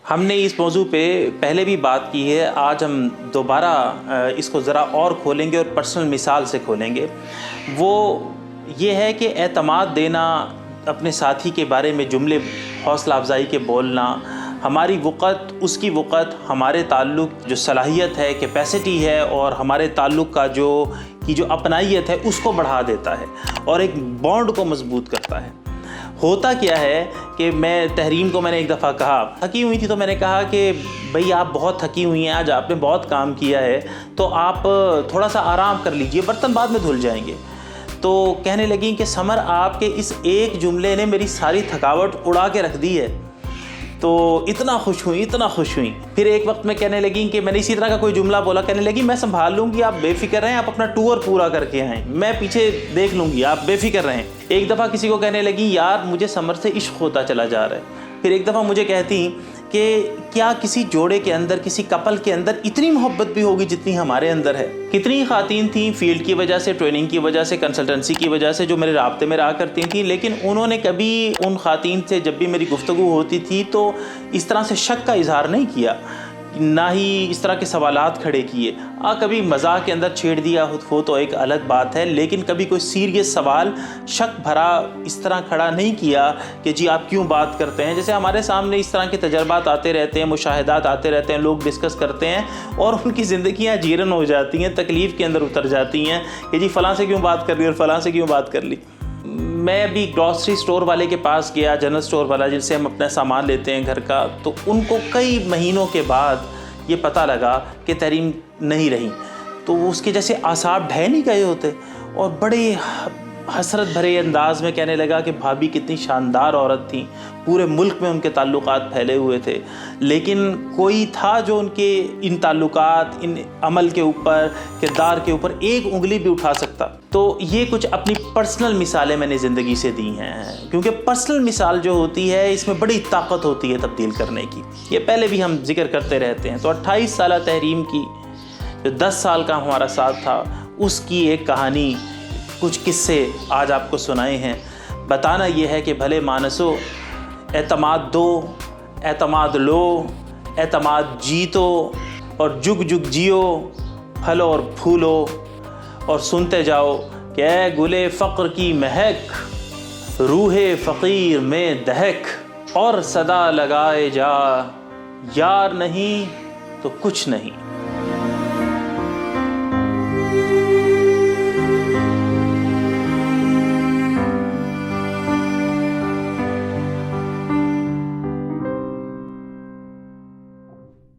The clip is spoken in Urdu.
ہم نے اس موضوع پہ پہلے بھی بات کی ہے، آج ہم دوبارہ اس کو ذرا اور کھولیں گے اور پرسنل مثال سے کھولیں گے۔ وہ یہ ہے کہ اعتماد دینا، اپنے ساتھی کے بارے میں جملے حوصلہ افزائی کے بولنا، ہماری وقت، اس کی وقت، ہمارے تعلق جو صلاحیت ہے، کیپیسٹی ہے، اور ہمارے تعلق کا جو اپنائیت ہے اس کو بڑھا دیتا ہے اور ایک بانڈ کو مضبوط کرتا ہے۔ ہوتا کیا ہے کہ تحریم کو میں نے ایک دفعہ کہا، تھکی ہوئی تھی، تو میں نے کہا کہ بھئی آپ بہت تھکی ہوئی ہیں، آج آپ نے بہت کام کیا ہے، تو آپ تھوڑا سا آرام کر لیجئے، برتن بعد میں دھل جائیں گے۔ تو کہنے لگیں کہ سمر آپ کے اس ایک جملے نے میری ساری تھکاوٹ اڑا کے رکھ دی ہے۔ تو اتنا خوش ہوئیں۔ پھر ایک وقت میں کہنے لگیں کہ میں نے اسی طرح کا کوئی جملہ بولا، کہنے لگی میں سنبھال لوں گی، آپ بے فکر رہیں، آپ اپنا ٹور پورا کر کے آئیں، میں پیچھے دیکھ لوں گی، آپ بے فکر رہیں۔ ایک دفعہ کسی کو کہنے لگی یار مجھے سمر سے عشق ہوتا چلا جا رہا ہے۔ پھر ایک دفعہ مجھے کہتی کہ کیا کسی جوڑے کے اندر، کسی کپل کے اندر اتنی محبت بھی ہوگی جتنی ہمارے اندر ہے؟ کتنی خواتین تھیں فیلڈ کی وجہ سے، ٹریننگ کی وجہ سے، کنسلٹنسی کی وجہ سے جو میرے رابطے میں رہا کرتی تھیں، لیکن انہوں نے کبھی ان خواتین سے جب بھی میری گفتگو ہوتی تھی تو اس طرح سے شک کا اظہار نہیں کیا، نہ ہی اس طرح کے سوالات کھڑے کیے۔ کبھی مزاح کے اندر چھیڑ دیا ہو تو ایک الگ بات ہے، لیکن کبھی کوئی سیریس سوال شک بھرا اس طرح کھڑا نہیں کیا کہ جی آپ کیوں بات کرتے ہیں۔ جیسے ہمارے سامنے اس طرح کے تجربات آتے رہتے ہیں، مشاہدات آتے رہتے ہیں، لوگ ڈسکس کرتے ہیں اور ان کی زندگیاں جیرن ہو جاتی ہیں، تکلیف کے اندر اتر جاتی ہیں کہ جی فلاں سے کیوں بات کر لی اور فلاں سے کیوں بات کر لی۔ میں ابھی گروسری سٹور والے کے پاس گیا، جنرل سٹور والا جن سے ہم اپنا سامان لیتے ہیں گھر کا، تو ان کو کئی مہینوں کے بعد یہ پتہ لگا کہ تحریم نہیں رہی، تو وہ اس کے جیسے اعصاب ڈھہ نہیں گئے ہوتے، اور بڑے حسرت بھرے انداز میں کہنے لگا کہ بھابھی کتنی شاندار عورت تھیں، پورے ملک میں ان کے تعلقات پھیلے ہوئے تھے، لیکن کوئی تھا جو ان کے ان تعلقات، ان عمل کے اوپر، کردار کے اوپر ایک انگلی بھی اٹھا سکتا۔ تو یہ کچھ اپنی پرسنل مثالیں میں نے زندگی سے دی ہیں، کیونکہ پرسنل مثال جو ہوتی ہے اس میں بڑی طاقت ہوتی ہے تبدیل کرنے کی۔ یہ پہلے بھی ہم ذکر کرتے رہتے ہیں۔ تو 28 سالہ تحریم کی جو 10 سال کا ہمارا ساتھ تھا، اس کی ایک کہانی، کچھ قصے آج آپ کو سنائے ہیں۔ بتانا یہ ہے کہ بھلے مانسو، اعتماد دو، اعتماد لو، اعتماد جیتو، اور جگ جگ جیو، پھلو اور پھولو، اور سنتے جاؤ کہ اے گلے فقر کی مہک، روح فقیر میں دہک، اور صدا لگائے جا، یار نہیں تو کچھ نہیں۔